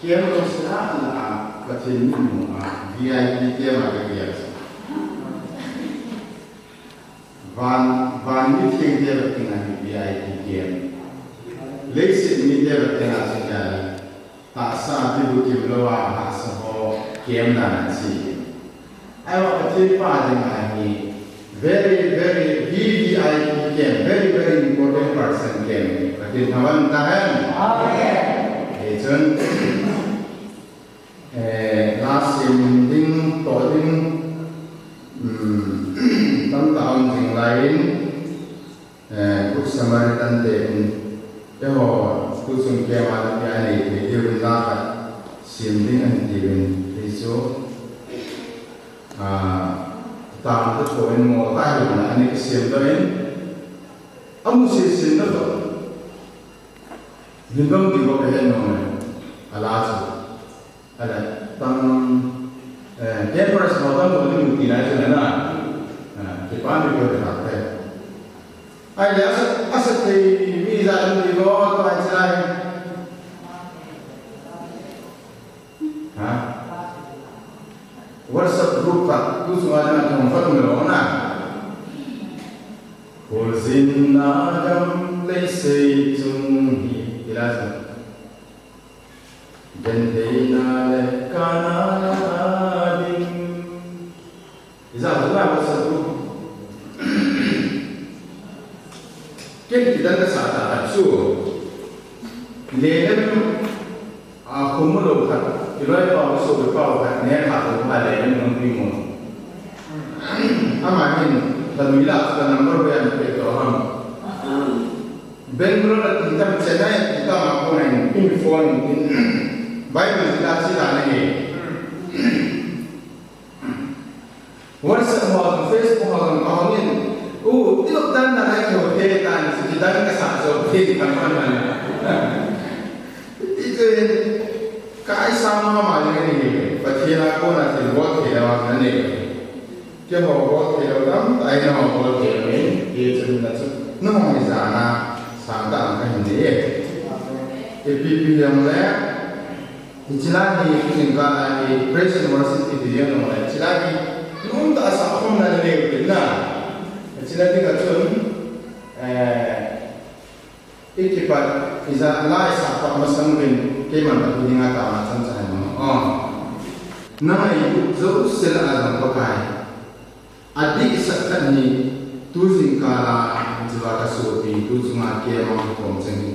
game lo sila la katin mo VIP game agak van ni thing dia bertingan VIP game leksi ni dia bertingan sekali tak sah di bukit luar hasa ho game nanti ayo katin pa dengan ni very VIP game very important person game katin kawan tahan Jen last ding to ding tam taon jing lain Good Samaritan den ho ku sung ke ma ya ni de yu la ka sim ding an ti ben riso tam to ko en mo ta yu na ani sim do en amu sim do Lindong di bawah kain nomor alas, ada tang dia pernah sekolah dulu di Mutina itu nana, Jepang itu ada apa? Ayah asal di visa di bawah tu aja WhatsApp group tak, tu semua ada tempat melona. Kurzinagam lesai jumhi. Ilasan Jendina lekana adim Isa Allah bersatu kita nak sadar su lehen kumulu kat ilai pau su berpau kat ni kat rumah lehen mengkimun amahin dan milah dan nomor yang kita orang Bangalore kita Chennai kita makan in phone in Bible kita sila ni. WhatsApp mau Facebook mau kau ni, tiap dan nak kau dan kita ni kesal so kita mana. Itu kai sama macam ni. Percaya aku nanti buat kita macam ni. Kita buat kita dalam, tapi nak buat kita ni, dia cuma nak sana. Sangka angka ini, EPP yang lain, istilah ni tinggal di Presiden University dia nama istilah ni, tak asal nak lepas na, istilah ni kacun, ikipat istilah lain sahapa masam bin keman batu dengan kawan macam mana, nama itu jauh selalu pakai, adik sekarang ni tu singkara jiwa kasuti tu cuma kia mau kongsen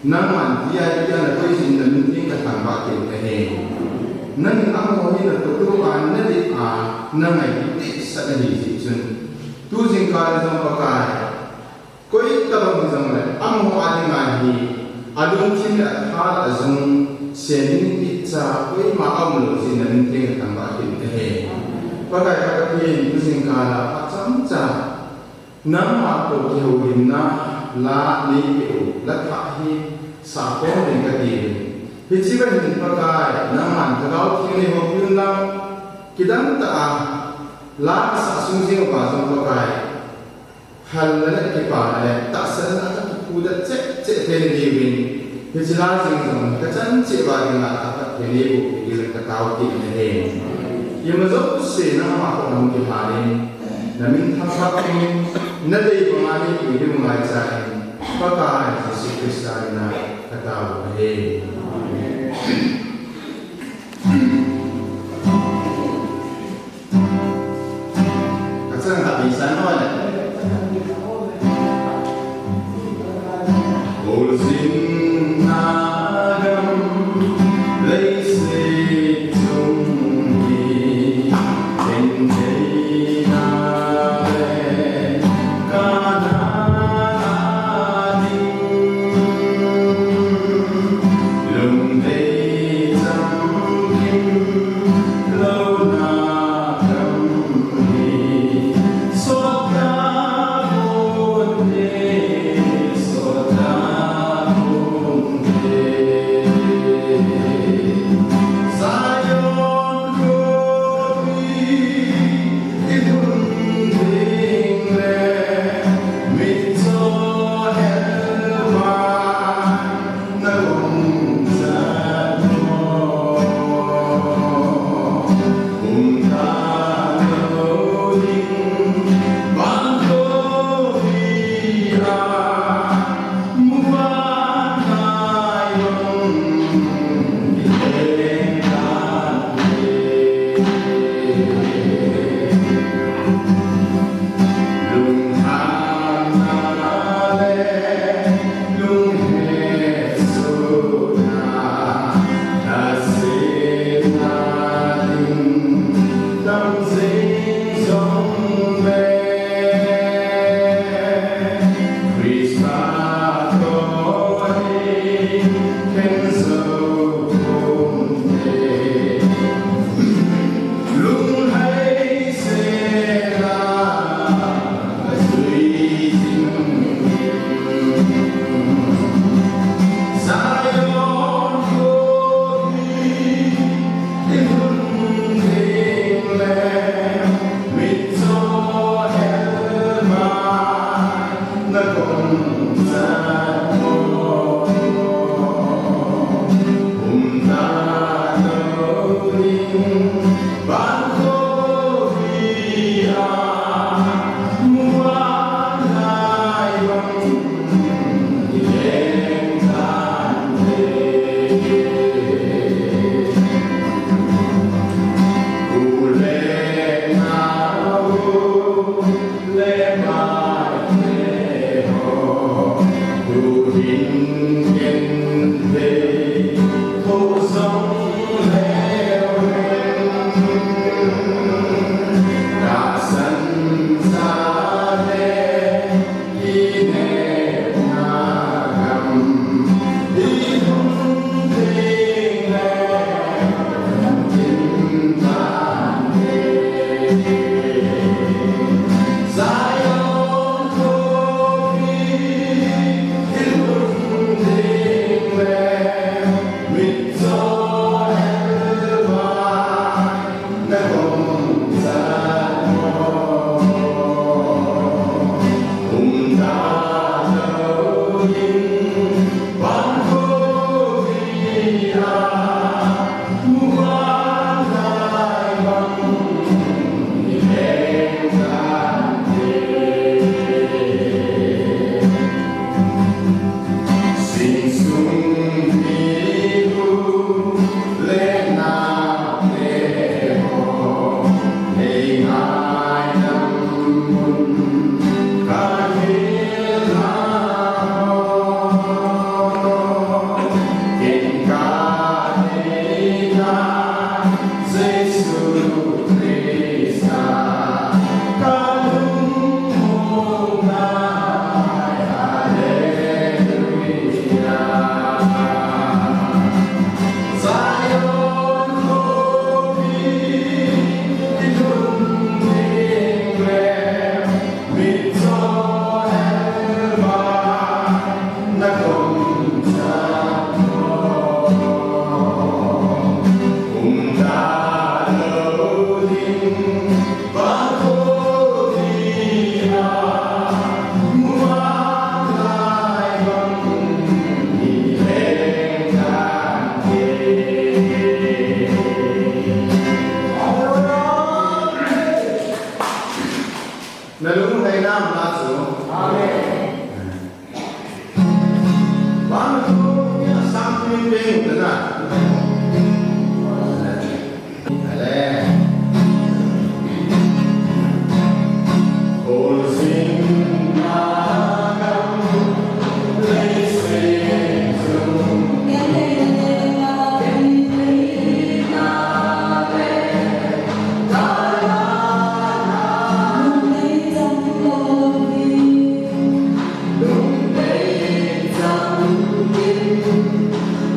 naman dia nak tuisin dan mungkin kata bakin teh nang ang ni nak tuan nanti nang itu sekali sih tu singkara sama pakai koi tabang zaman ang ada ngaji adun cinta hal azung senin pizza koi maam lo sin dan mungkin kata bakin teh pakai pakai tu singkara macam nama tu kehujung la ni keu la tahi sapon dengan dia. Hicikan ini pakai nama terkau kini hobiun la kita tak la sasungsi apa pakai hal lain kita tak senang kuda cek teri dia. Hicikan singgung kecan cek bagi nak teri bu dia terkau kini dia. Ia masuk usia nama orang kehari. Namin thakapin naday pangani pwede mga isahin pagkaan si Krista na katawa at saan kapisan mo na Olsin nagam laysay tunghi Enjay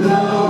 Lâu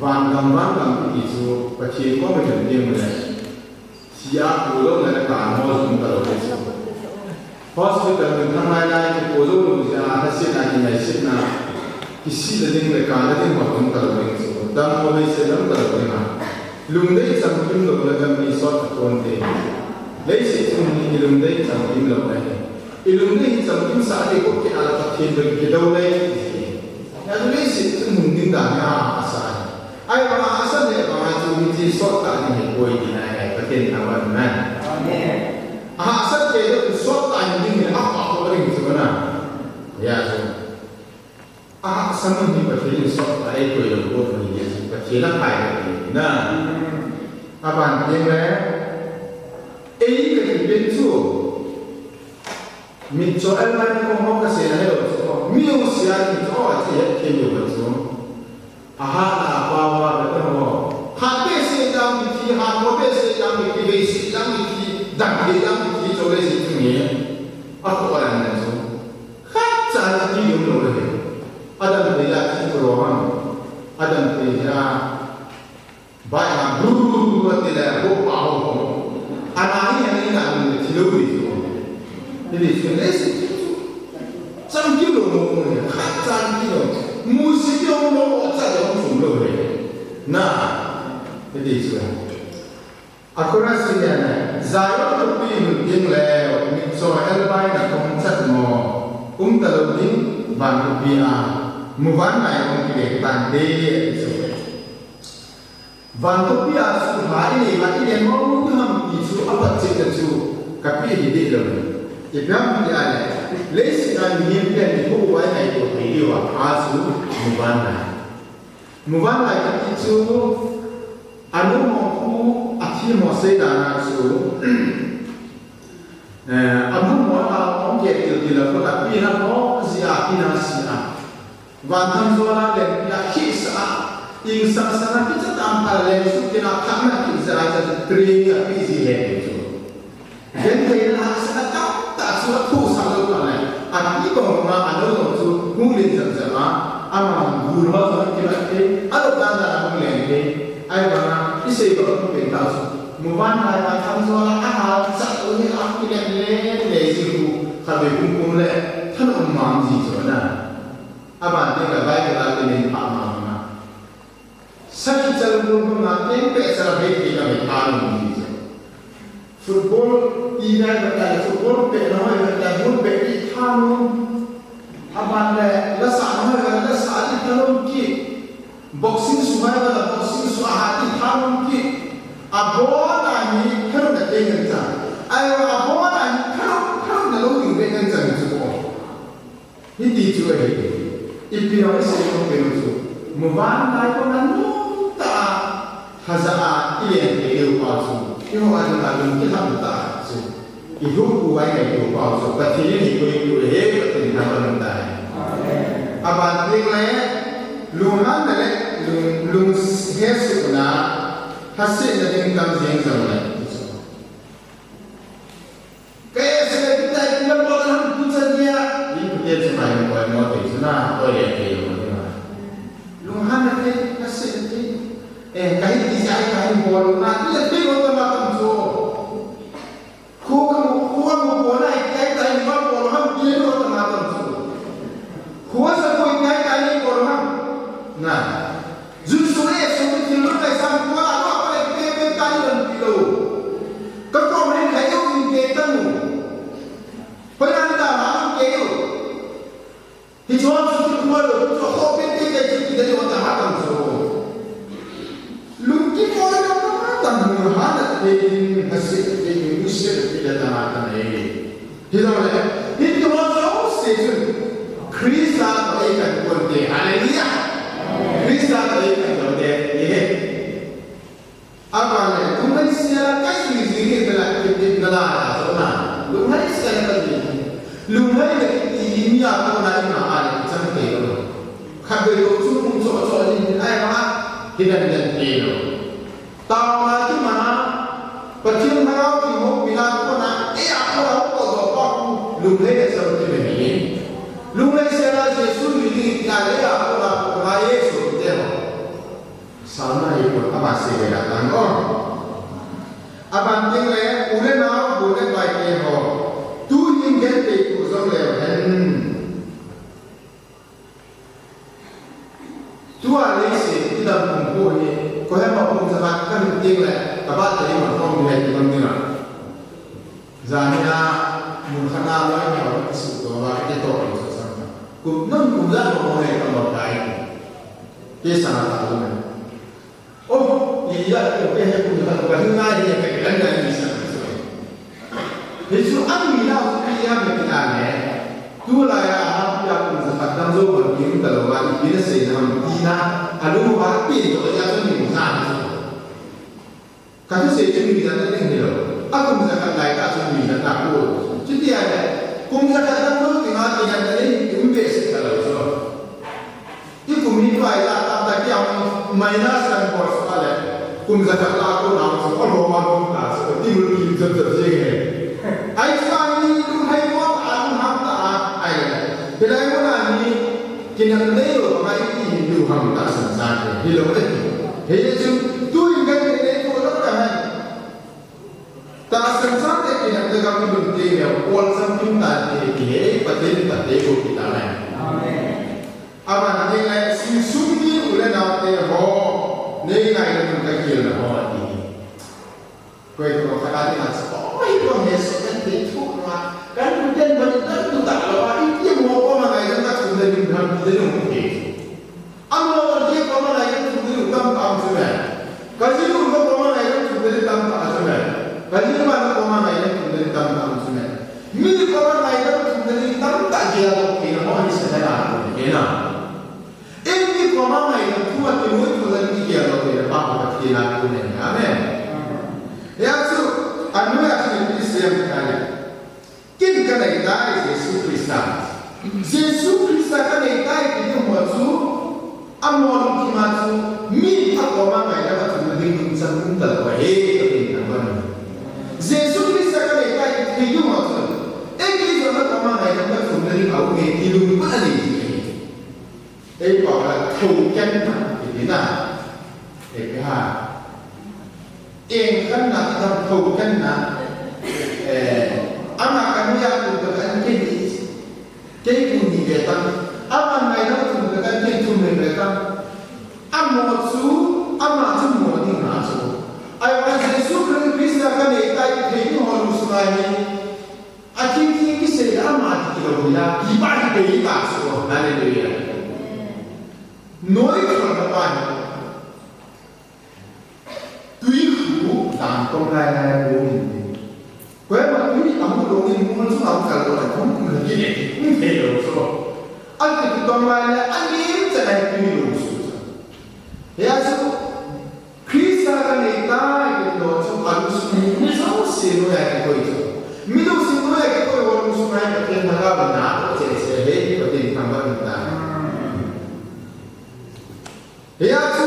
van gam ki chu pathian ko me dem dem le sia ko lo na ka mo zum ta lo se hospital में थमाई लाए कि कोलो मुझे आधे ना कि नहीं सिर्फ किसी दिन में काला दिन मौसम कर देंगे सो दम होने से दम कर देना लुंडे संकीम लोग लगन में सॉट तोड़ते ले से तुम लुंडे संकीम लोग नहीं लुंडे संकीम सारे को के आला पत्थर के दौले या ले से तुम दिन दाना आशा आई वहाँ आशा ने वहाँ जो मुझे सॉट करने में कोई दिन आया पत्थर नवान में आशा के तो सॉट टाइम दिन आप आप लोग इसे बना या जो sama ni pasti sok ai koi lo buat ni ya pasti nak kai ni na apa ni le ai ke ben tu min cho al mai ko mo ka se na lo mi o sia ni to a che ke yo ba tu aha na pa wa ba ko ha pe se dang ni ti ha mo pe se dang ni ti be se dang ni ti dang ni dang ni ti cho le se tu ni a ko ra na tu ha cha ni yo lo le Adam beja kiroham, Adam beja bayar buru tidak buka ho, anaknya yang ini nak tidur itu, jadi sebenarnya jam kilo mungkin, jam kilo, musik yang mau otak yang cuma nah, jadi sebenarnya. Aku rasa ni, saya tu pergi mungkin le, misalnya elbai nak konsep mo, terlalu ni bantu dia. Move-on mai orang kiri tande bantu pia suhari ni mati dia mau tu ham isu apa cerita tu tapi hidup dalam ibarat dia ada les kan ni dia ni buat apa itu video asu move-on mai itu anu mau akhir mau sedana su anu mau orang kiri tu dia tapi nak mau siapa nak siapa Wantam suara dan ya kisah insan sana kita tampal lain su kita kamera kisah aja training ya busy itu. Jadi lah sana tak suatu sama lain. Tapi kalau mana ada tu mungkin saja ama guru orang kita ada benda mungkin ni. Ayah mana isi baru kita tahu. Mungkin ayah wantam suara ahal satu ni aku yang lain lesiku kalau hukum leท่านอุมามจีโจนะAbang tengah baik lagi ni Pak Mama. Sakit jalan rumah tempat salah baik kita bertahan ni. Football tidak berkali football bernoy berkali football beritahan. Abang le lesak noy berkali lesak di dalam ki. Boxing suai berkali boxing suai hati dalam ki. Abang ni kalau nak dengan jam. Ayo abang ni kalau nak lalu dengan jam cukup. Ini juga ini. Ipinoi seorang penuju, membantai penganut tak hazard ilmu ilmu palsu, ilmu ajaran kita tak su, ilmu kuai ilmu palsu, tapi ini ilmu hebat ini apa nanti? Abang tinggal luman le lung hesu na hasil dari income yang sama. Kaya kita tidak boleh putuskan dia. Dia cuma yang buat motor itu nah, oh ya dia mana? Lumayan nanti kasih nanti, kahit disay kahit bolu nanti lebih untuk macam tu. Kau mau bola ikai kahit lima bolu ham dia untuk macam tu. Kau sesuai ikai kahit bolu ham, nah, justru sesuatu yang lu tak sanggup apa apa yang kita kahit dan kilo. Kau mereka kahit yang kita mu, pernah kita malam kahit. Hijuan suci kuala, tu hobi tiga jadi dari orang hakam so. Lungki orang orang mengharap ini hasil ini usia tidak tamat ini. Hidup le, hidup orang sesuatu Kristus berikan konten, haleluya. Kristus berikan konten, ye. Apa le? Tuhan siapa kasih sini telah kita ada, so na. Tuhan siapa kasih? Lumayan ini apa nak ada macam tu. Kalau itu cuma ni, ayah kita tidak tahu. Tahu lagi mana? Percuma kalau kita bilang apa nak? Apa apa lumayan seperti ini. Lumayan secara Yesus ini ada apa Yesus dia. buồn aban sẽ về đặt tăng o aban tiếng lẽ u lên nào u lên bài kia họ tu những cái gì tu giống lẽ hen tu lấy gì tu làm công cụ này có hay mà công sản các mình tiếng lẽ các bạn thấy mà không nghe thì không nghe nào Zania mun khana lo ni wa kisu to wa ke to ko so sa ku non ku za mo ne ka mo dai ke sa na ta lo ne o yi ya ko ke he ku ta ko ba nga ni ke ke lan ni sa so he su an mi na su pi ya me ki a ne tu la ya ha ya ku za ka dam zo ko ki ta lo wa ni ne se na mo ti na a lo wa pi to ya so ni mo sa ni ka se se ni da ne ni lo aku misalkan lain tak sendiri dan takut. Jadi ada. Kau misalkan takut tinggal tinggal tadi invest kalau so. Itu minta ia tak tak yang minus dan bos ada. Kau misalkan takut nak so kalau mahu tak seperti mungkin terjadi. Aisyah ini itu hai buat aku hamta ai. Bila aku ni kena leo mai itu hamta sensasi. Hilang itu. Hilang tu ingat itu orang kan. Ta संसार के अंदर का भी बनते हैं और संपूर्ण ताते के पते ताते को पिता है अब आने के सिंसुमी उले नाते हो नहीं ना इधर का किया ना हो आती कोई तो खड़ा के ना सो वही तो है सकते तो ना kan kemudian benar tu tak lawan itu mau apa mana tak sudah dibilang tidak mungkin Allah dia apa mana sudah utam tam sudah kasih lu apa mana sudah tam tam sudah Bagi mana orang lain yang menjadi tamu sunat, milik orang lain yang menjadi tamu tak kira tu kira orang ini sedang apa, kena. Ini orang lain yang cuma timbul menjadi kira tu kira apa kira tu ni, amen. Ya so, anu yang kita siap kali. Kita kena itai Yesus Kristus. Yesus Kristus kena itai kita masuk, amor kita masuk, milik orang lain yang menjadi tamu tak kira. Jesus Kristus akan ikat hidup maksud. Ini juga sama dengan yang sebenarnya kau hidup mana ni? Bahawa tujuan ini na, kan nak kita tujuan na, anak kami yang berkaitan ini kita, anak mereka berkaitan ini mereka, amat semua ni masuk. Ayat Yesus Kristus akan ikat hidup manusia ini. Akhirnya kita amat kita boleh ibadah kita semua. Haleluya. Noi kerana tuiku dan tongkai bumi. Kau yang tuik kamu bumi mungkin semua kalau kamu mungkin ini so. Akhirnya tongkai ini jangan tuik ya so. Kristus akan ikat itu harus misal sino yang kau itu. Misal sino yang kau orang semua yang kita nak benar, jadi penting tambah kita. Ya so,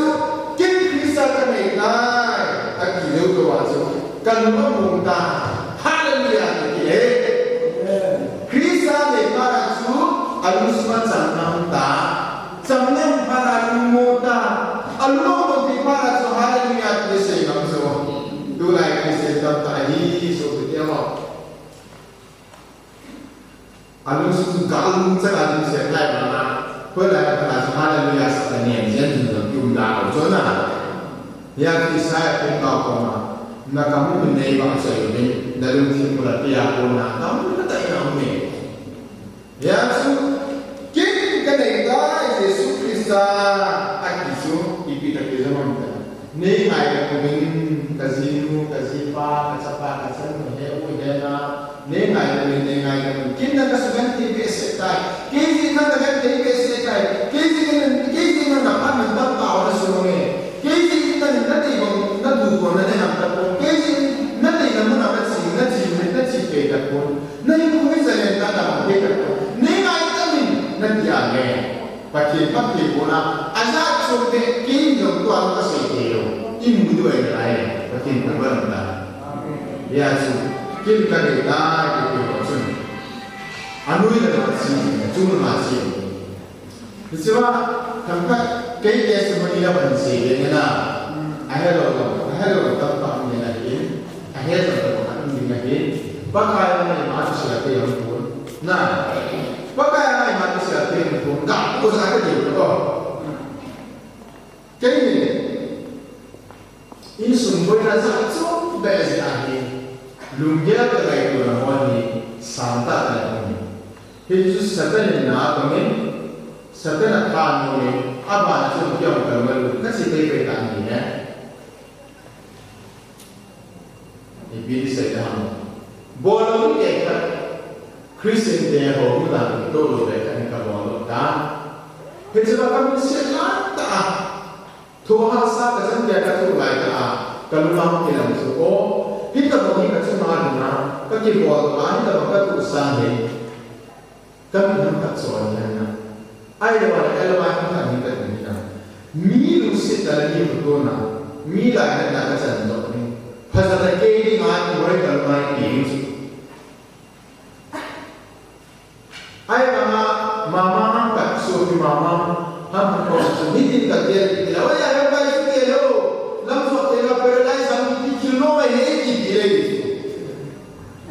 Kristus akan ikat akibat itu aja. Kalau muda, haleluya kita. Kristus ikat itu harus macam muda, macam para muda. Allah berfirman haleluya Kristus semua. Dulai Kristus tadi so dia mau. Allah sudah galung sekali sekali mana. Pada haleluya sebenarnya jadi jumlah zona. Yang saya pernah koma. Nak kamu menai bangsa ini dalam timur dia kona. Kamu tak tahu ni. Ya so kita kena Yesus Kristus akisu ipita ke zaman kita. Ni ayat kuning kasinu kasipa kasapa kasan hewu hena ni ayat kita kasukan TBS setai kini kita dengan TBS setai kini kita dapat mendapat awal semua kini kita nanti bang nanti pun nanti nampak pun kini nanti kamu nampak sih nanti kita pun nanti kamu saya datang kita pun ni ayat ini nanti ada pakai puna asal sampai kini jam tuan kasih dia ini dua yang lain pakai berbeda ya so kini kita itu maksud anu ini adalah sih cuma masih sebab tempat kayak sebenarnya bersih dengan ahead of the top in again, ahead of the top in again. Pakai nama yang siapa yang pun, nah, pakai nama yang siapa yang pun, tak usah ada dia betul. Jadi ini sumbernya satu beza lagi, lumbia terkait dengan wani santai lagi. Yesus sebenarnya apa ni? Sebenarnya kan ni, apa macam yang berlalu, kasih perbedaan ni ya. Ini saya tahu. Boleh kita Kristen dia bawa kita dulu mereka kita bawa kita. Sebab kami selalu tak Tuhan sah kesan dia kata kita kalau mahu kita masuk, kita boleh kita mana, kita bawa kita bawa usaha ni. Kami hendak soalnya, ayat kita ni. Milu setelah ini berguna, mila kita kesan tu ni. Pasal kini ngan mereka kalau ini. Ayat mama angkat suami mama, hampa kau sendiri kerja kita. Oh ya, yang baik dia lo, langsung kita berlai sambil kilo ini dia.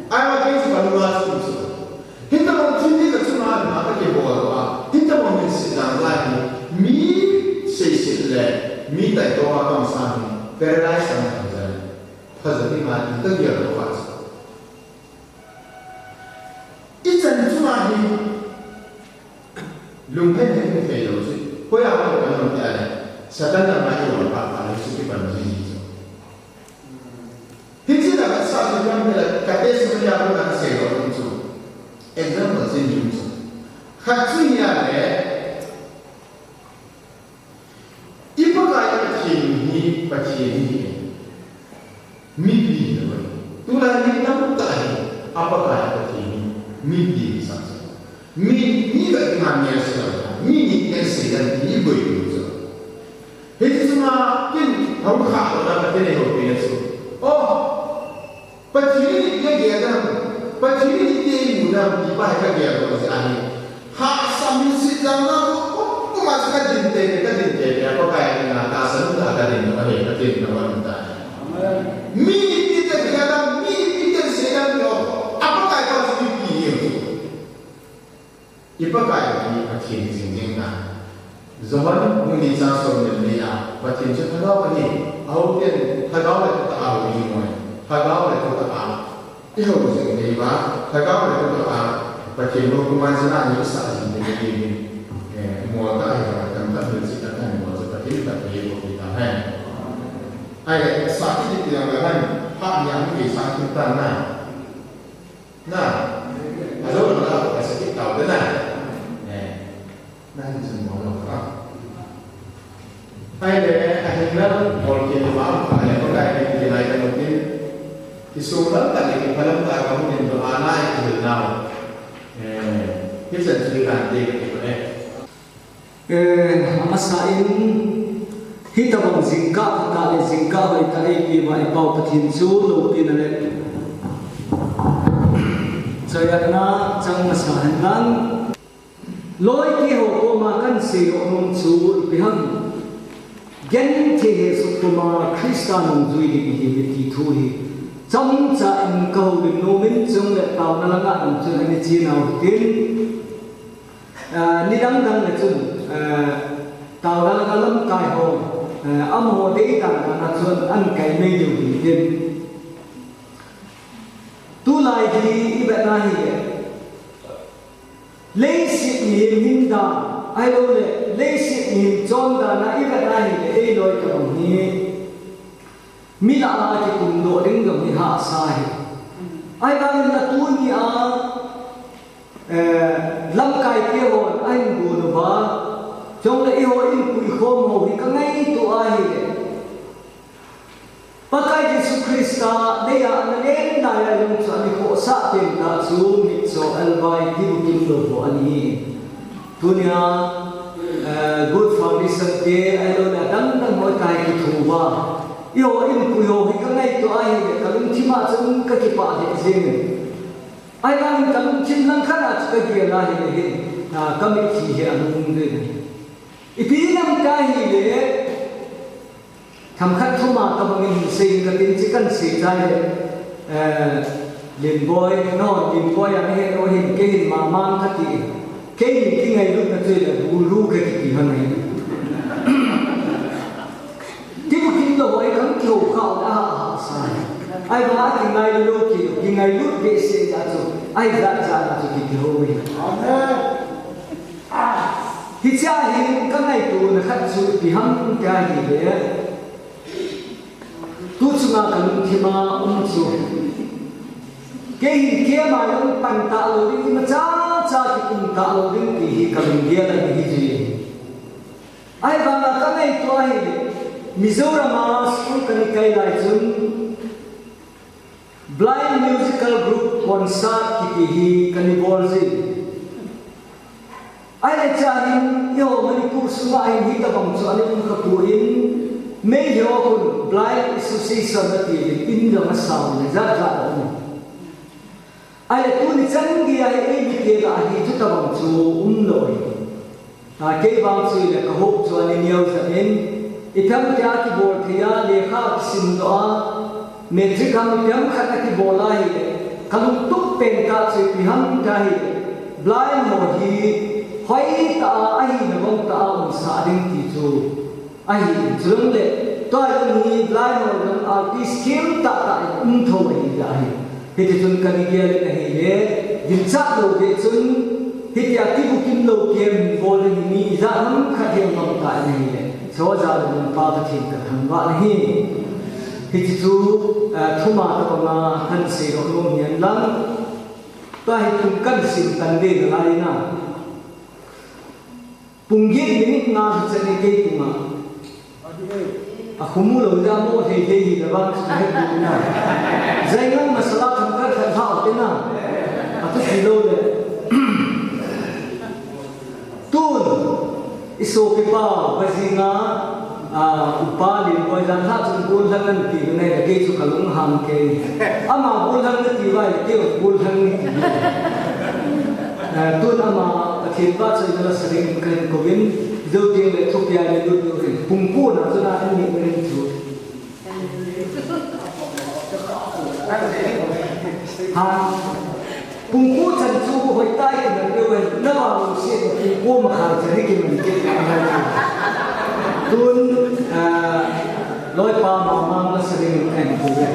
Ayat kita sebaluas itu. Kita mau sendiri kerja mana kita buat. Kita mau mensidang lagi, mi sesuatu, mi tak tahu apa masalah, berlai sama kerja. Pasal ni mati terbiar lepas. Ikan cuma ni, lumpur ni fail sih. Kau yang apa kalau dia ada, sekarang nak jual apa kalau suki banding itu. Hiji dah satu yang dia kata sebenarnya apa nak sel itu. Example sini itu. Hati yang ada, ibu kaya ni pasti ni. Mimpi tu, tulah ni tak tahu apa kaya ini. Mimpi sahaja. Mimpi bagaimana sahaja. Mimpi yang sedang dibuat itu. Itu semua kan tahu kah orang kata ni hobi itu. Oh, pasti dia dah, pasti dia muda dibahas dia kalau seani. Hak sambil sedang tu masuk ke jente, apa kaya ni nak asal tu ada ni, apa ni, apa ni, apa ni. Mimpi kita berkata, mimpi kita sedang apakah kau mimpi itu? Apakah ini akhir singkirnya? Zaman mungkin jangan dia, macam tu kalau ni, awak ni, kalau kita tak awak ni, kalau kita tak awak, itu bukan ni bah, kalau kita tak awak, macam hukuman sana ni sah sendiri ni, muat ayat tempat bercakap muat seperti kita boleh kita ayat sakit itu yang lain, hak yang bisa kita nah, kalau kita sakit tahu benar, nah semua orang. Ayat akhirnya kalau kita maaf, ayat yang kita naikkan mungkin disuruh tak lagi kalau tak kamu yang berana itu benar, kita cerita nanti itu masain kita bang zingka kali zingka baik kali kita ipau patin su lupin ale saya na cang masahan lang loi ki ho ko makan se om su pihang gen te he su ko ma kristan zui di bi ti thu hi cham cha in ko bin no min chung le tau na langa an chu ani chi nau tin ni dang dang le chu tau na langa lam kai ho âm hồ đấy cả là chuyện ăn cái mấy điều gì tiền tu lại thì vậy này lấy sự niệm hình đà ai đâu này lấy sự niệm chọn đà na vậy này để nói cái đồng này mi là cái cùng độ đến đồng này hạ sai ai đang là tu ni lâm cái kia hồn anh buồn và trong lễ hội in khom hồ thì các ngay tụ ai pakai Yesus Krista dia negen daya yang sani ko sa tin ta su mit so albai di bukin do ho ani dunia good foundation te ai lo na dang mo kai ki thuwa yo in ku yo hi các ngay tụ ai ka lung chima chung ka ki pa he jeng ai đang ka lung chim lang khana ka ki la hi ka mi thi he anung de ipinam kahi le thầm khát thua mà tâm mình sinh cái tin chỉ cần xịt ra liền boy nó liền boy anh hay nó hình cái hình mà mang thật cái ngày lúc nó chơi là bulu cái hơn này tiếp một kinh đồ ấy cấm kiểu khảo đã sai ai nói thì ngày lúc thì ngày lúc vệ sinh ra rồi ai ra là thì kiểu rồi thì cha hình các ngày tù là khách du thì hâm cái gì đấy tu chúng ta cần thì mà su cái hình kia mà ông tăng tạo rồi thì mà cha thì cũng tạo rồi thì cần kia là cái gì ai bảo là các ngày tù ai Mizoram school kan kai lai chun blind musical group concert ki hi kan bolzi ai le chahin yo manipur sunga ai hi ta bang chu ani ka puin me yo kun blind association na ti in la masaw na za ai le tu ni chan gi ai e bi ke la hi chu ta bang chu loi ta ke bang chu le ka hop chu ani niau sa in इधम क्या की बोल थिया लेखा सिंधुआ मेट्रिक हम इधम खाता की बोला ही कलुं तुक पेंटा से हम क्या ही ब्लाइंड हो ही होई ता आई नबंग ता उनसारिंग तीजो आई जुलम ले तो आई नी ब्लाइंड हो जन आर्टिस्ट किम ता उन्थो ही जाही हित जुन कनी के ले नहीं ले जिनसा लोगे जुन हित या की बुकिंग लोगे बोल ही जा हम खाते हम ता नहीं ले so za mun pa ta thin ka thang wa hi hi chu thuma ta ma han se ro lo mian lang ta hi kum kan sim tan de la ina punggi minit na se ne ke kuma a khumu lo da mo he he hi da bang se he du na zainam masala tham ka tha tha te na a tu si lo le tun iso pipa bazinga upa lin boy jan tha chung bul than ti ne da ke chu kalung ham ke ama bul than ti vai ke bul than ti tun ama thil ba chai na sering kan kovin zo ting le thu pya le du du pung pu na chu na ni ne chu ha pung pu chan chu hoi tai ke na de we na ba lu se pung pu ma kha chari ke man ke tun loi pa ma ma na sering kan kovin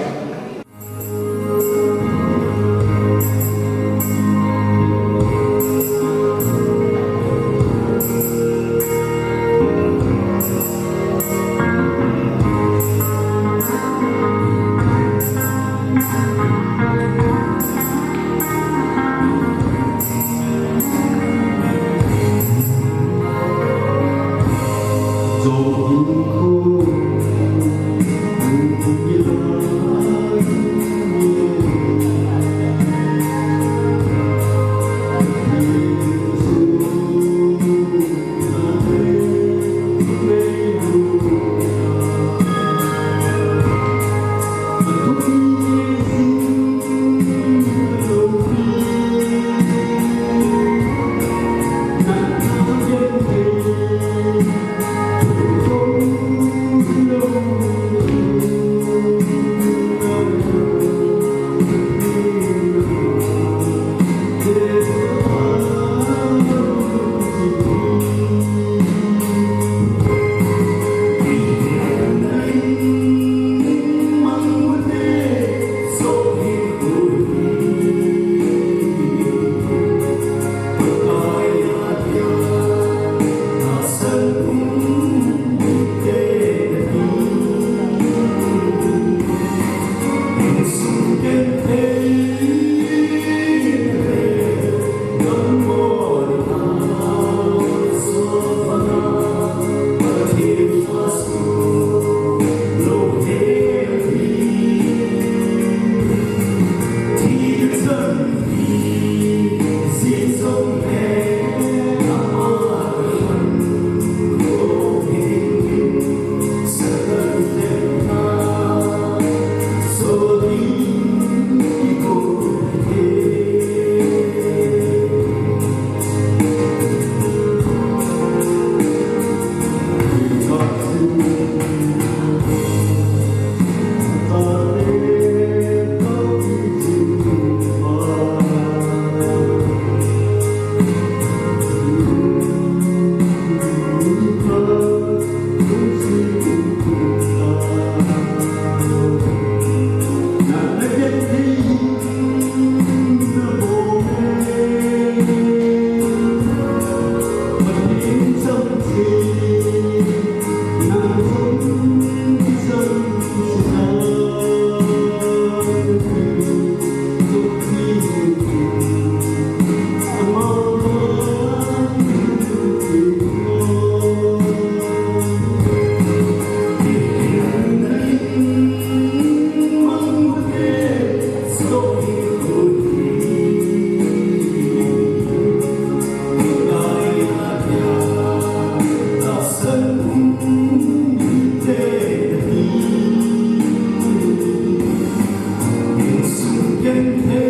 I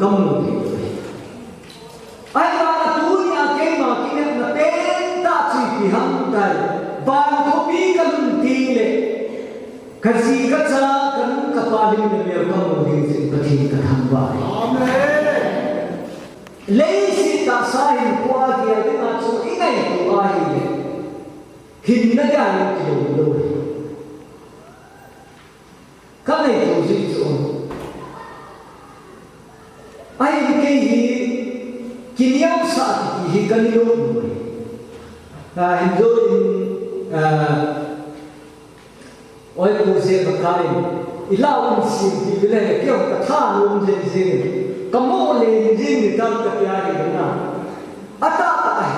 kamu ni. Ai ba tu ni ake ma kine na ten ta chi pi ham kai ban ko pi kan ti le kasi ka cha kan ka pa din ne me kamu din sin ka thi ka tham ba. Amen. Lei si ta sai kwa dia de ma chu inai tu ai le. Hin na ga ni ki lo lo. Ka nei tu si chu. Ai ke hi kiniau saat hi kanilo ni. Indo in oi ko se bakai ilaw sin ti bile kyo ka tha lum je je kamo le je ni tam ka ya ri na ata ai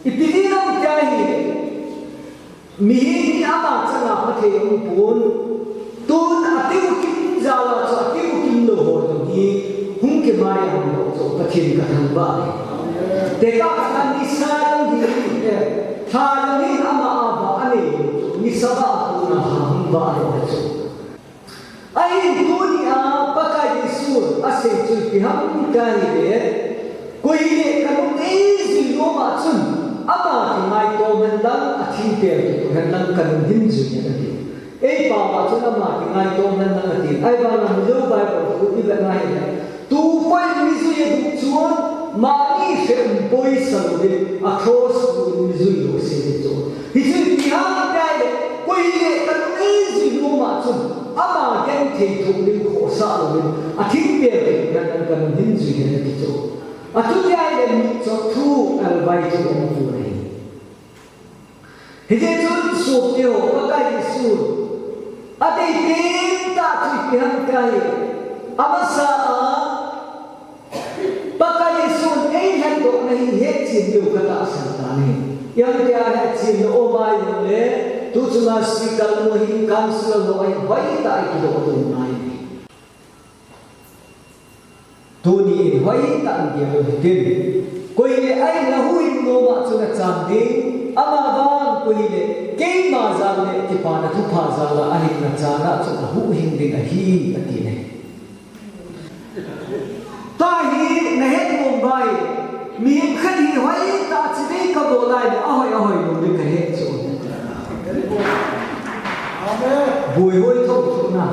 ipidino kya hi mi ni ama chana pathe um pun tun atiu kim jala cho atiu kim lo ho to gi hum ke mai am lo cho pathin ka thang ba te ka kan ni sa dong gi tha ni ama aba ani ni sa ba tu na hum ba lo cho ai dunia pakai Yesus ase chu ki ham kai le koi le kan ei zi lo ma chun ama ki mai to men dang a thi pe tu han lang kan din ju ni na ti ei pa ma chun ama ki mai to men dang a ti ai ba na lo bai ko tu bi ba nai tu pai mi zu ye du chuan ma ni se poi sa lo de across mi zu lo se de to hi chu ki ham kai le koi le kan ei zi lo ma chun ama gen thei thu ni kho sa lo de a thi pe kan kan din ju ni na ti to Atunya yang itu al-baik yang mufureh. Hije jun sopyo pakai Yesus. Ate tinta cipihan kai. Amasa pakai Yesus yang dok nahi hecin yo kata santane. Yang dia hecin obai le tu cuma speaker muhim kansel lo ai baik tak itu tu nai. Tuni hoi tak dia hitin koi le ai na hui no ma chu na cham ding ama ban koi le ke ma za le ki pa na thu pha za la ai na cha na chu hu hing ding a hi ati ne ta hi na het mom bai mi khan hi hoi ta chi be ka bo lai a hoi no de ka het chu amen bui hoi thok chu na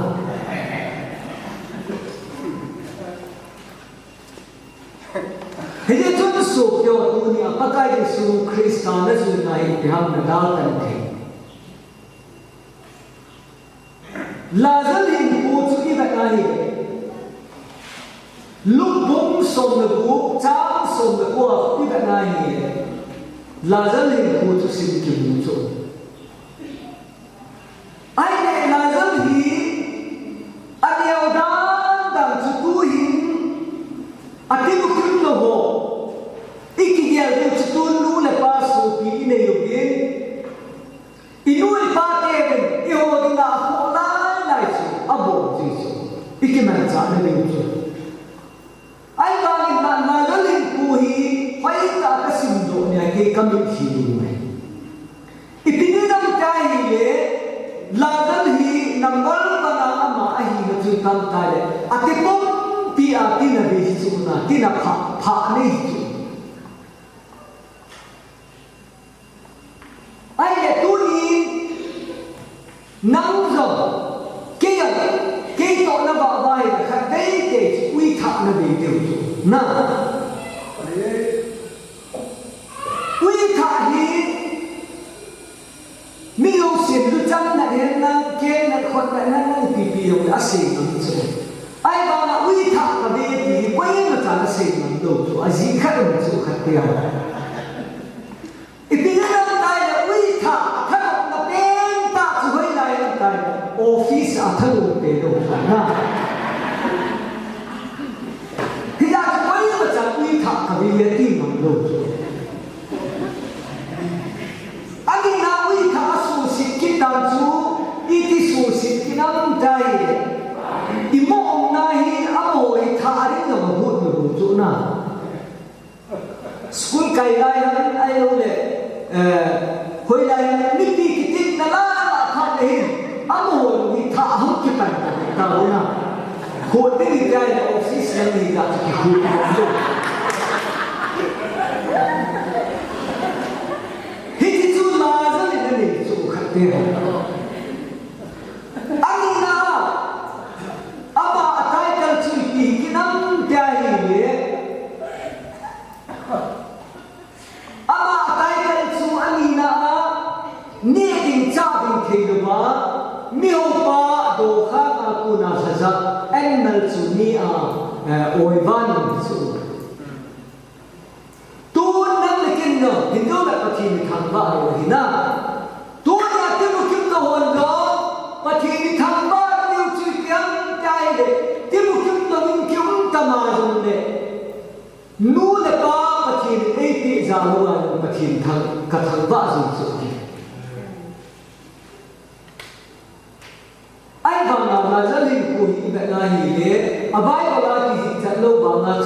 Hije chun sopyo dunia pakai Yesus Kristus na sunai piham na dalkan the. Lazal hin pu chu ki ba kai. Luk bung som na bu cham som na ko ki ba kai. Lazal hin pu chu sin ki bu chu. Ai ne lazal hi adiau dan chu tu hin ati bukin lo ho iki dia de chutun lu le paso pi ne yo bien inu e pa te ben e ho dinga ho lai chu abo ji chu iki man cha ne le chu ai ba ni na la le ku hi pai ta ka sim do ne ke kam hi du mai ipini nam tai le la dal hi nambal bana ama ai na chu kam ta le ati pom pi a ti na be chu na ti na pha ne chu ai le tu ni nang zo ke ya ke to na ba bai kha dei ke ui tha na be de chu na ui tha hi mi lo sin lu chang na hen na ke na khot na pi pi lo a se na chu ai ba na ui tha ka be ti kwai na cha na se na do chu a ji kha na chu kha te ya ipina na tai na ui tha tha na pen ta chu hoi lai na tai office a tha lo pe do na hi ya kwai na cha ui tha ka be ye ti na do chu ani na ui tha su si ki ta chu i ti su si ki na tai imo na hi amoi thari na mahut na chu na school kai lai na ai lo le hoi lai mi ti ki tin na la kha ne amo ni tha hum ki ta ta lo na khôn cái gì ra là office là gì là cái khôn không hết thì chú là rất là cái này chú khát tiền anh nào ama tay cần chú ý cái năm cái gì ama tay cần chú anh nào nhẹ đình cha đình thế được mà miêu pa đồ khác aku na saja anh nal chú ni oi van chú tu nang lekin no hindu la patin thang ba ro hina tu ya te mu kim to hon do patin thang ba niu chu kyang tai de te mu kim to min kyung ta ma jong de nu le pa patin ei ti za lo wa patin thang ka thang ba jong chu ai bằng nào là gia đình của những đại gia hiểu thế, à bài của ta thì chỉ dẫn lâu bằng là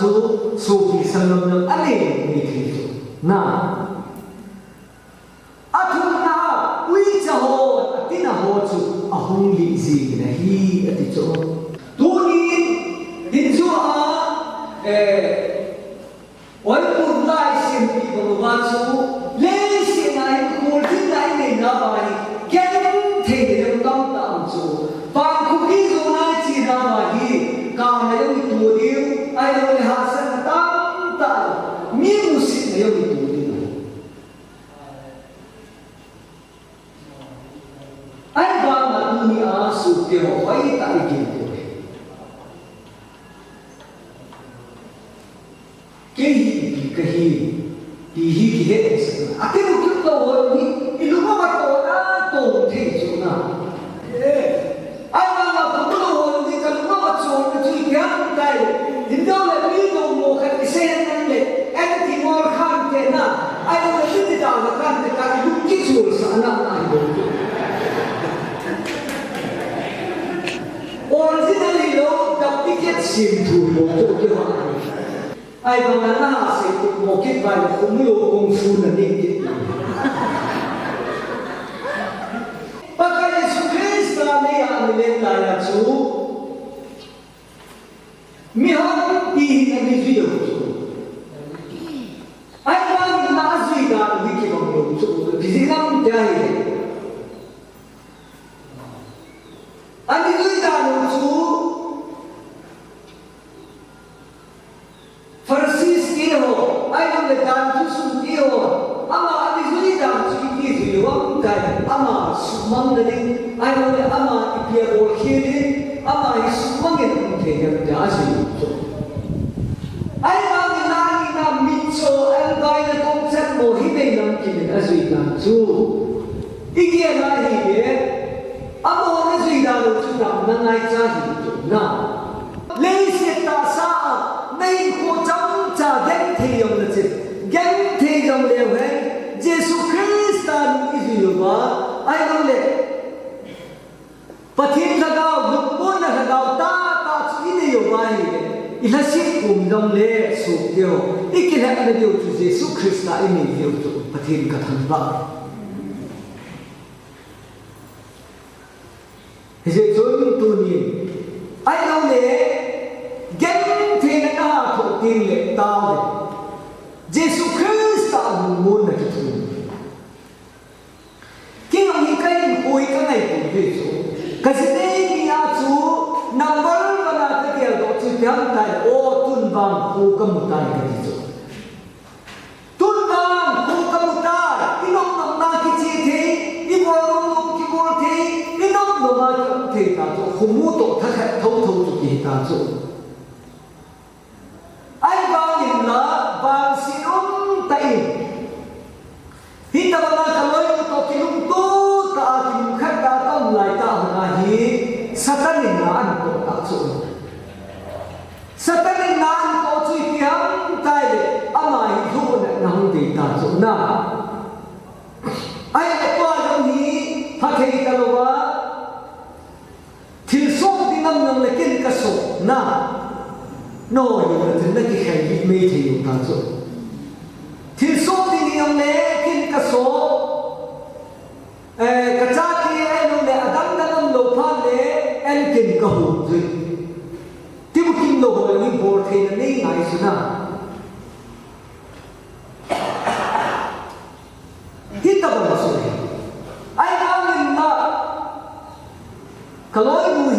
số kỳ sản lượng được anh ấy như thế rồi, na, à thùng na, uy cho họ, tin là họ chú, à không lý gì này hi, à thì chỗ, tu nhiên, hình chú ôi một lại xem bị bằng văn chú, lấy xem này một thứ này để nó bài, cái thế để nó tâm tạo chú. Bạn cũng biết rồi này chỉ là mà đi càng này ông bị tù điêu ai đâu để hạ sân tăng tạo miếng xịn này ông bị tù điêu ai bạn là tu ni sụp tiêu phải tại kinh rồi cái gì thì hết cái một chút đầu thì lúc mà bắt đầu đã tổn thế chỗ nào ai mà không có đồ thì cần có một số cái chuyện khác đây thì đâu là lý do một cái xe này để em thì ngồi khăn thế nào ai đâu là biết đạo là khăn thì cái lúc cái chuột sản năng ai được originally lo gặp cái kết xiêm thủ một chỗ cái họ ai bằng là na sẽ một cái bài không hiểu công phu là nên cái Baka Yesus Kristus ni ang nilala su mihon di ang video ay bang naazui da wiki bang su bizinam dai ani dui da su Francis kiro ay bang dan su kiro ama ani dui da su kiro wang dai ama sumang dari ai nói là ama ipia bol khiri ama sumang yang thể hiện giá trị ai nói là na mitso al bai na concept mo hi dei nam kin na zui na chu ikia na hi ye ama na zui da lo chu nam na ngai cha hi chu na lei se ta sa nei ko chang cha gen the yong na che gen the yong le we Jesus Christ an izuyuba ai nói là Patin lagaw, lupon na lagaw, ta ini yung bahay. Ilasip kung dong le sukyo. Ikilat na diyo to Jesus Christ na ini diyo to patin katamba. Hese chon tunin. Ay nong le, gen tina na to tin le tao. Jesus Christ na lumon na kitun. Kaya ang hikayin ko ikangay to diyo. Kasi ni asu number wana tekial do chutiam tai o tunbang ku kamutai kadiso tunbang ku kamutai inom nom na kichi the ibol nom ki bol the inom nom ma ki the ta so khumu to tha kha thau thau chu ki ta so ai ba yin la ba sinum tai hitawana kaloi to kilum to ta kim khat ta tom lai ta Satanin na an ko takso. Satanin na an ko chui tiang tai amai thu na nang ti takso na. Ai ko dong hi hathei talowa thil sok ti nam nang lekin ka so na. No yu na tin na ki khai me thi yu takso. Thil sok ti nang lekin ka so ka cha ti ai no le adam da nam lo pha le en kin ka hu zui thì là đi ngày xuống nào hít tập vào xuống ai đang nhìn mà cái lối mùi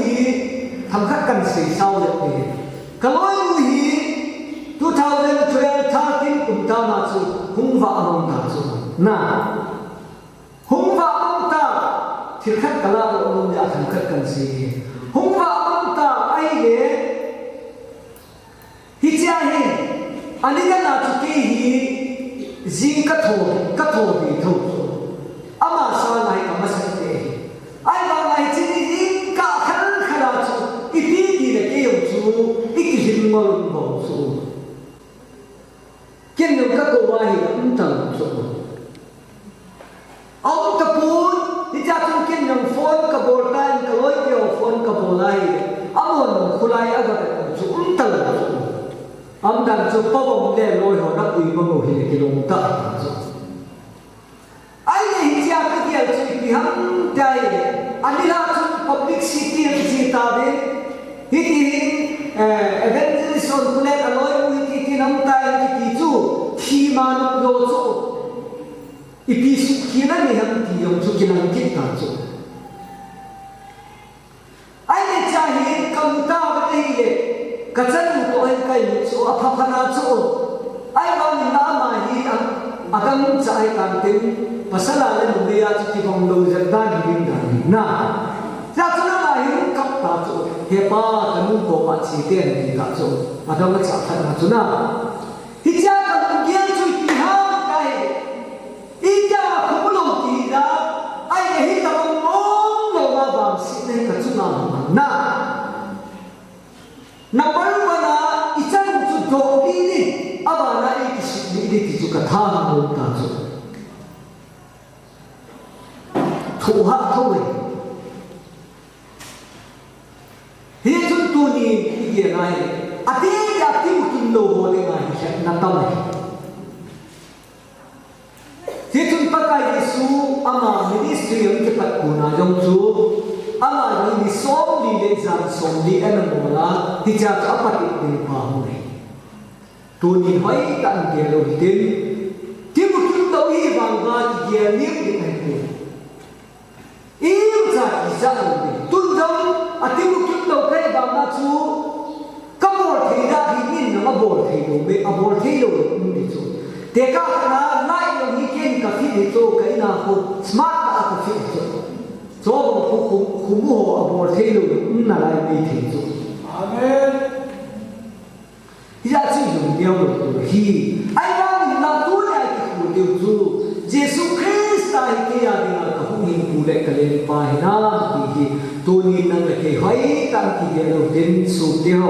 thằng khách cần sự sau được thì cái lối mùi 2012 13 cũng ta mà chú hung vạ mong ta chú na hung vạ mong ta thì khách cả là ông đã thằng khách cần gì hung vạ mong ta ai để hi cha hi anh đi ra chú kia hi riêng cắt thổ thì thổ ama sao này cả mà sao thế ai bảo này chỉ riêng cả khăn khăn chú ít đi là cái ông chú ít cái gì mà ông chú kiến nhung các cô ai cũng tận dụng ông tập bốn đi ra trong kiến nhung phone các bộ tay các lối kiểu phone các bộ lại ông hồn khulai ở cái cũng tận dụng ông đang chụp bao bông để lôi họ đắp ủy bằng một hình cái lồng tận dụng ai này ra cái kiểu chỉ bị hắn chạy anh đi ra trong public city thì ta đến thì evangelist on kulet aloy mu ki nam tai ki chu thi ma no do chu ipi su ki na ni ham ti yong chu ki nam ki ta chu ai ne cha hi kam ta ba dei le ka chan ko ai kai ni chu a pha pha na chu ai ba ni na ma hi adam cha ai kan tin pasala le mu ya chu ti bong lo ja da ni din da na ra chu na ma hi kam ta chu he pa kanu ko pa chi ten ni ka chu ma dong cha tha na chu na hi cha ka kia chu ki ha kai i cha ko lo ki da ai ne hi ta mo lo ma ba si ne ka chu na number 1 na i cha chu do ki ni aba na i ki si ni ki chu ka tha na mo ta chu thu ha thôi hiện chúng tôi nhìn cái gì này, à thế là cái một kinh lô hồ này sẽ nằm đâu này. Thế chúng ta cái Giêsu, ama ministry ông cái bát cuna giống chú, ama những cái xóm đi để giảng xóm đi anh em là thì cha cho bát đi đến bao này. Tôi nhìn thấy tận kia đầu tiên, thế một kinh lô hy vọng là cái gì liếc cái này thôi. Yêu cha kỳ cha rồi, tuân giống à tiêu cực đầu cái bằng na chú, các bộ thầy đã thì nhìn nó bộ thầy đồ bê, bộ thầy đồ cũng đi chú, để các na lại đồng ý kiến cả phi đi chú cái na không smart đã cả phi chú, cho bộ không mua bộ thầy đồ cũng là lại đi thầy chú, amen. Giờ chỉ dùng điều đồ hi, ai đang làm tôi lại cái bộ điều chú, Giêsu Christ ai kia đi là không hình phụ lệ cái lên phải na thì tôi nhìn năng là cái hỏi tăng thì điều đầu tiên số tiêu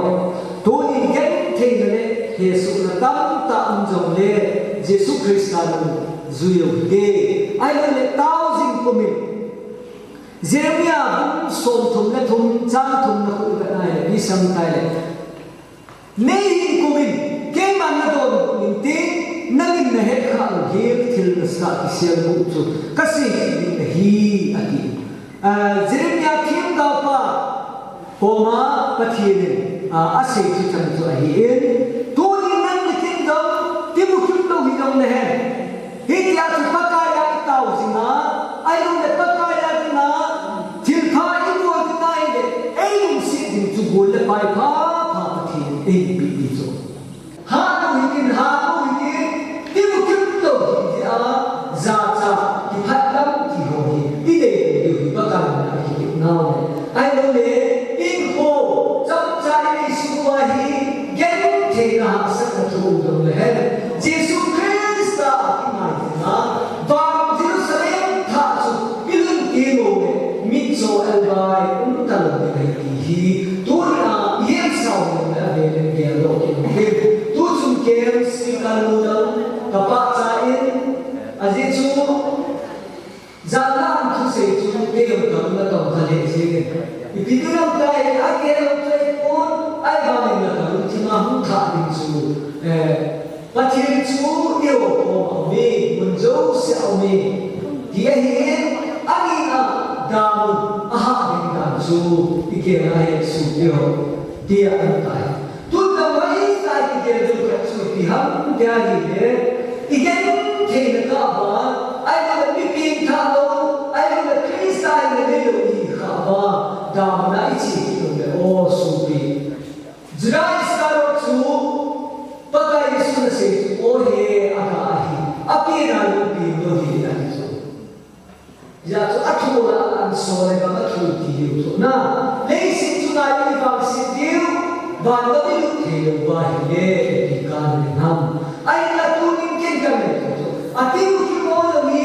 tôi nhìn cái thế này Giêsu là tam dòng lệ Giêsu Christ là duy nhất cái ai nói là tao dính của mình Jeremia cũng sồn thùng là thùng trang thùng là không cái này đi sang tay này nên của mình cái mà nó đồn của mình tin nangin na het kha hir thil na sa ki sial bu chu kasi na hi ati Jeremia kim da pa poma pathiin a sei chu chan chu a hi en tu ni nang na kin da ti bu kim do hi dong na he hi ya chu pa ka ya tau singa ai lu le pa ka ya na thil pha i bu ti nai de ei si din chu bol le pai pha pathiin ei bi bi chu ha do hi kin ha za ki phat lam ki ho hi ti de hi ba ka na hi na ai lo le in ho cham chai ni su wa hi gen the na sa ka thu do le Jesu Christ a ki mai na va Jerusalem tha chu ilun ki lo me mit so al bai ta lo ne hi tu na yen sao ne a ve le ke lo ki tu chung ke si ka lo da ka pa cha in aje chu zala thu se chu ke lo kam na tom khale se ke bidu lo kai a ke lo kai pon ai ba ne na ka chi ma hu tha din chu pathian chu yo ko me mun jo se au me dia hi ani na dam a ha din da chu ke na ye su yo dia an kai tu da mai dia tu tu piham dia ni igen thei ka ba ai la mi pin tha lo ai la Kristai le le lo ni kha ba da na ichi ki le o su pi Zrai skaro chu pakai Yesu na se o he aka hi api na lu pi lo hi na chu ya chu athu la an so le ba athu ti yu chu na le sin chu na ni ba si tiu ba lo ni lu thi lo ba hi le ti ka ni nam ai la tu ni ken ka me chu ati ku ki mo lo ni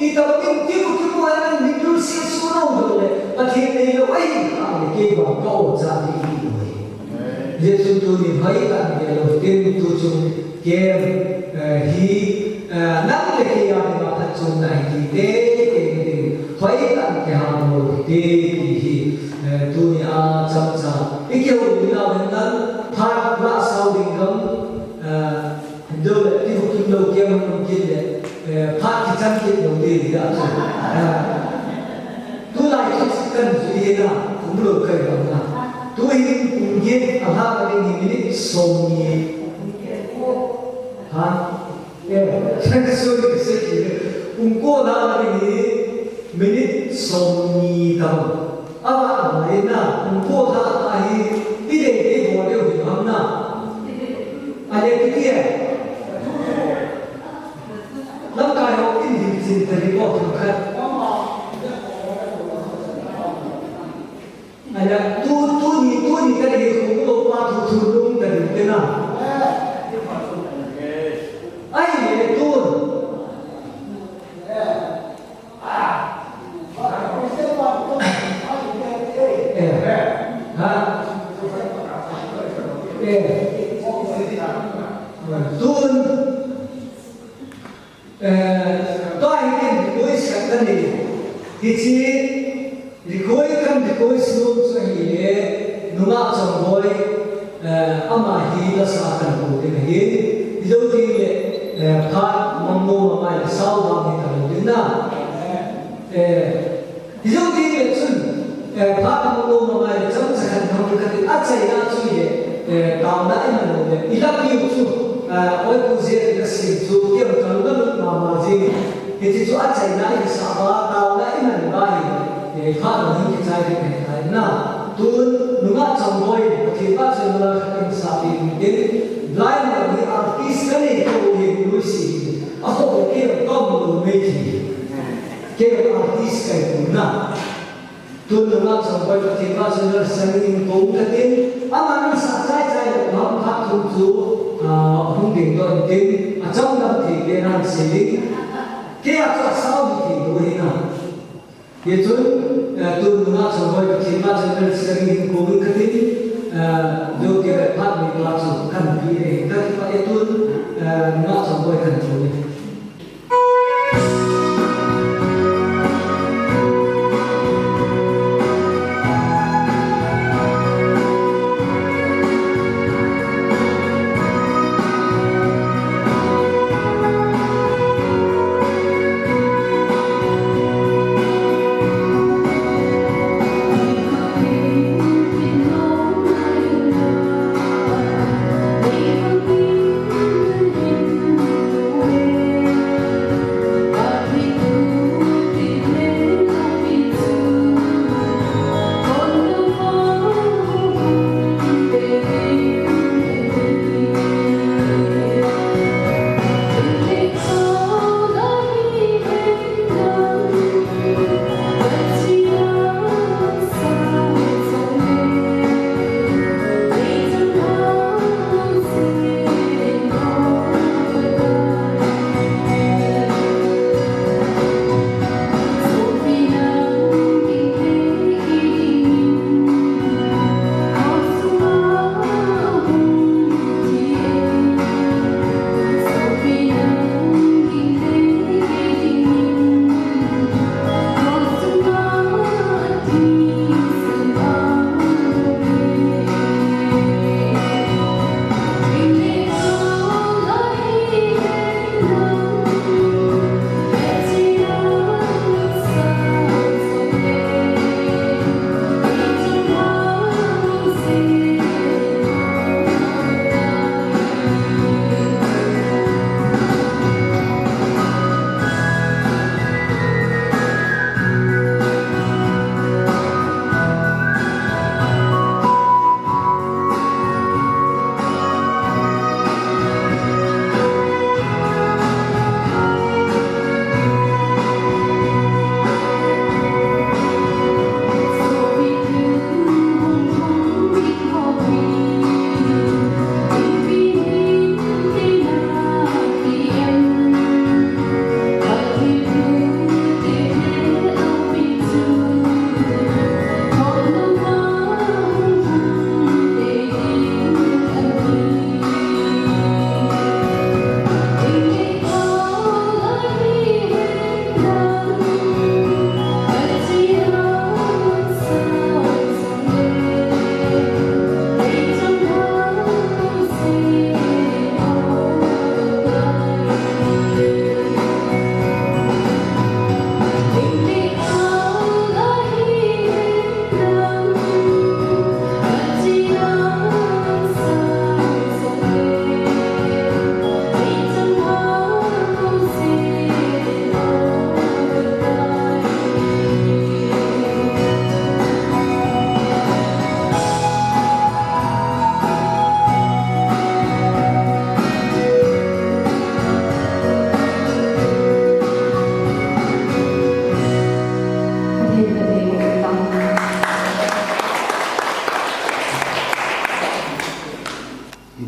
I ta ba ti ku ki mo na ni lu si su no lo le ba thi le lo ai ka ni ke ba ka o cha ti Yesu tu ni bhai ka ni lo tin tu chu ke hi nang le ke ya ni ba pha chu nai ti te ke ni bhai ka ke ha mo te ki hi tu ni a cham cha I ke u ni la ben nan pha la sau ding gam do le ti ku kim lo ke ma no ke le pha ki cham ke lo de ni da tu lai ki kan ji na ku lo kai ba na tu ini mungkin Allah kali ini somni ha ya saya sudah kesini ungko dah kali ini minit somni tahu apa lainnya ungko dah ahi tidak boleh berhamna ada kita lamkai orang ini sendiri boleh kan ada tu ni kan dia kumpul apa tu lung dan kena ai ni tu Tuhan tôi hiện với sự thân này thì chỉ Rikoi kan rikoi slum so hi nunga chongoi ama hi la sa kan ko de hi zo ti le pha mamno ma le sau ba ni kan de na zo ti le chun pha mamno ma le cham sa kan ko ka ti a chai na chu ye ta na ai ma no le ila pi chu oi ku je la si chu ti kan ga ma ma ji ki ti chu a chai na ai sa ba ta na ai ma ba hi khá là những cái trái cái này na tuân nunga trong boy thì bác sĩ là cái sabi đến lại là cái artist cái này có cái nuôi sĩ à có cái công đồ mấy cái artist cái cũng na tuân nunga trong boy thì bác sĩ là sang những công cái tên à mà mình sa trái là nó phát thụ chú không định đoạn tên à trong năm thì cái nan sĩ cái à cho sao thì nuôi na Yesus tu nunga sampai ke cima sampai sering kumpul ketik, do kira pat ni langsung kan pilih. Tapi pak itu nunga sampai kan kumpul.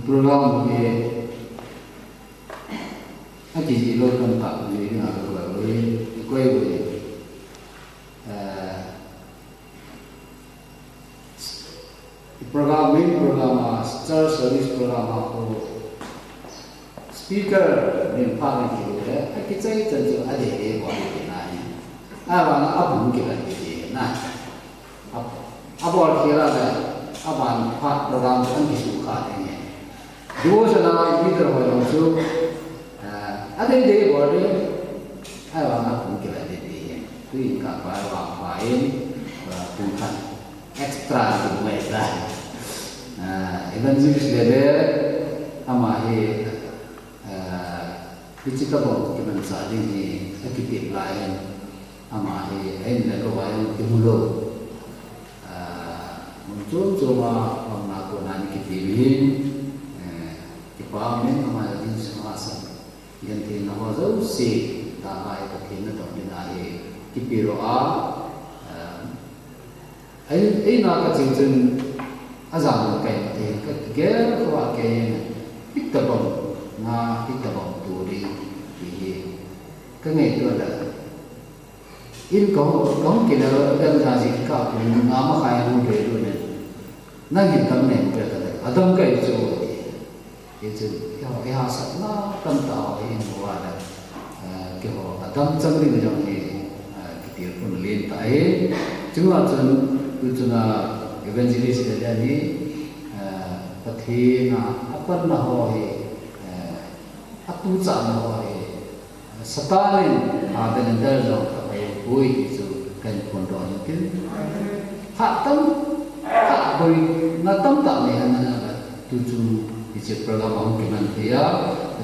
program ke aki ji lo kan tak ni na ko la ko program church service program ko speaker ni pa ni ke aki chai chen ju ade e ko ni na ni a ba na abu ke la ni na abu ke la da aban pa program an ki su kha ni do sa na ki ter ho lo su ade de ko de a ba na abu ke la de tu ka ba wa in pun kan extra tu mai da evangelist leader ama he kita bawa kita mencari ni aktif lain ama he lain lagi orang timulo muncul cuma orang nak nani kitirin kipamen ama lagi semasa yang kena hasil si tak baik kena tak dinari kipiro nak kacing azam kai te ka ger ko ke pitabam na pitabam turi bi ka ngai to da in ko ke la dan da ji ka ko na ma khai mu de lu ne na gi tam ne pe da adam kai jo ye ju ya sa na tam ta in wa da ke ho adam chang ri jo ni ki tir pun len ta e chu a chun tu na evangelist dari pathina apa na ho he atu cha na ho he satalin aben dar lo ta pai oi su kan kon do ni kin ha tam ha boi na tam ta ne han na tu chu iche program hom ke man dia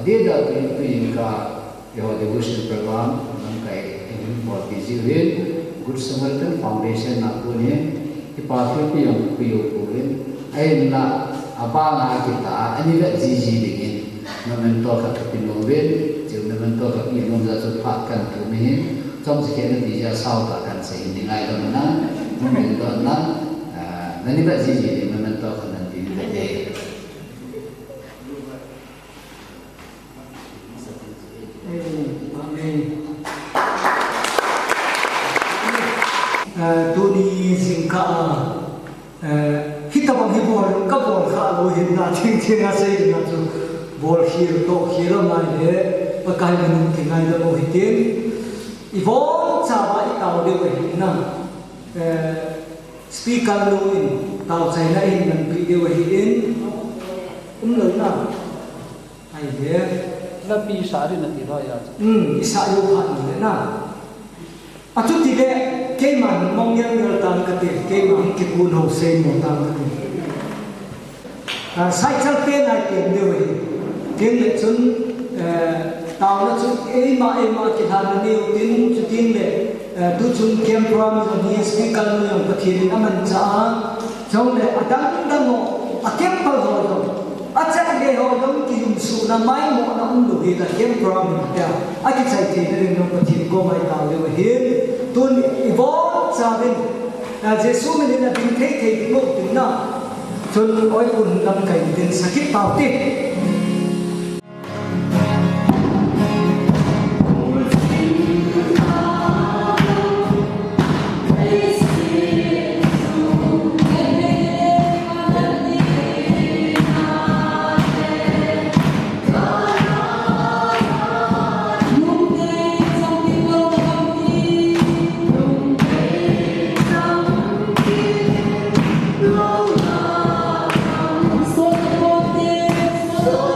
de da tu ka yo devotion program nam kai in for busy with good samaritan foundation na tu ni ipathil piyong kurin ay na abanga kita ani ga jiji dingin memento ka pinowin jeu memento ka ilong za su phakan tu mi trong sekena dia sau ka kan se ini ngai do na memento na nani ga jiji di memento ka nanti de Tuni singka kita bang hibur kapol kha lo hin na thing thing a sei na chu bol hir to hir mai le pakai min tingai da lo hitin ivon chawa I taw de we na speaker lo in taw chai na in man pi de we in lo na ai de na pi sa ri na ti ro ya isa yo kha ni na achu ti de cái mà mong nhân người ta cái tiền cái mà cái buôn hồ sơ người ta cái tiền sai chắc tiền này tiền điều gì tiền lệ chúng tao nó chúng ấy mà cái thằng nhiều tiền chúng tiền lệ tu chúng kem prom rồi đi speaker nữa cái tiền nó mình trả trong lệ đang ngộ kem bao giờ rồi chắc cái họ giống cái dùng số là máy mỏ nó không đủ gì là kem prom ya cái sai tiền này nó cái tiền có mấy tao điều hiền tuân vốn gia đình Giêsu mình là bình thế thì ngộ tính nào chôn ôi quần lâm cảnh tiền sakit bảo tiền So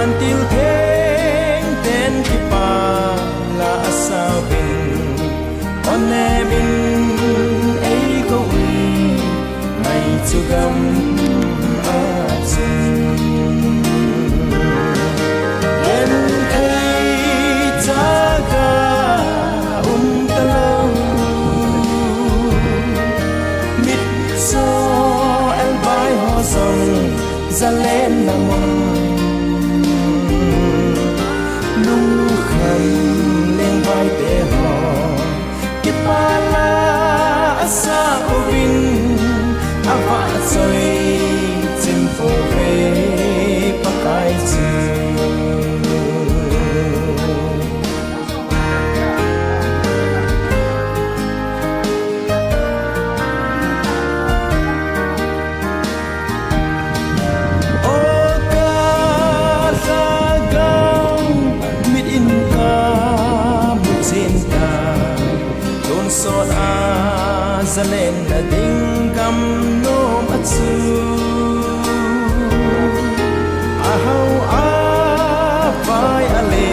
until theng ten ki pa la asawin onemin ei ko wi mai chugam atsin en ei taga talo mit so el bai ho song zalen namon te ho ki pala asa ovin ava soi tim fo ve pakai chi sot a zalen na ding kam nom atsu a hau a vai ale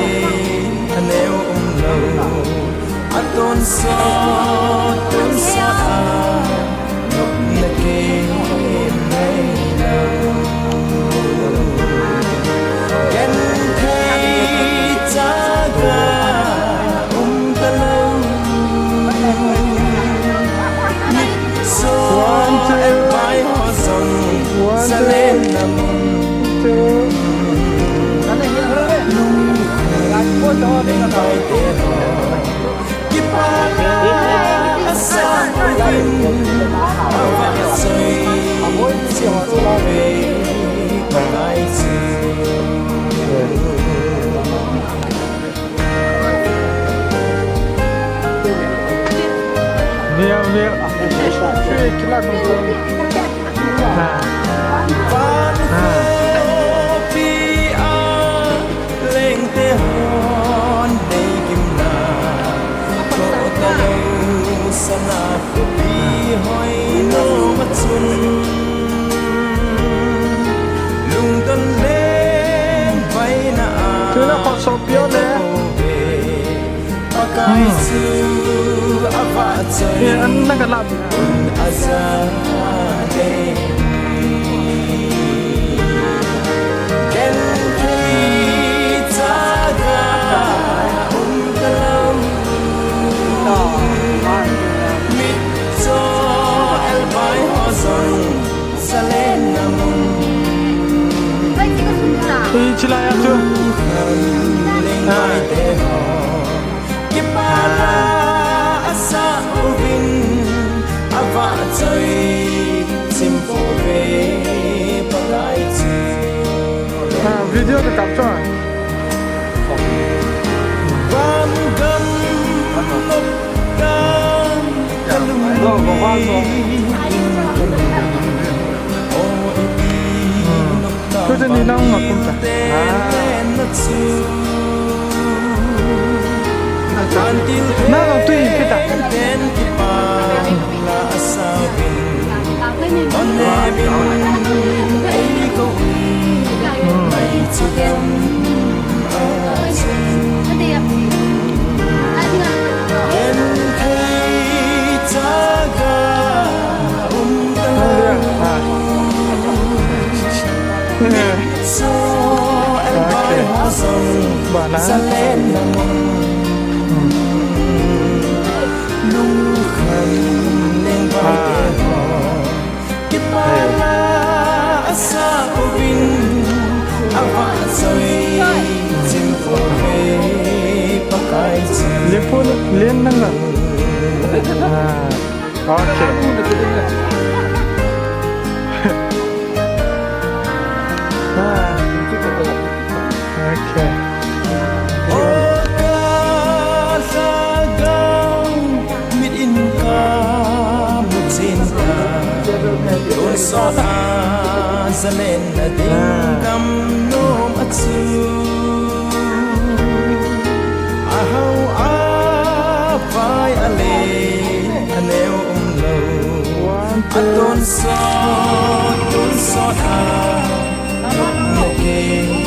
aneu lo aton sot a nok na ke mai lo ken kai taga Ang nagalap. Chilaya tu. Video ke capture. Kau jadi nang ngakum tak? Nang tu ini kita. Lian nang lah. Okay. Okay. Zalen na ding kam nom atsu ahaw a vai ale aneu lo aton so a okay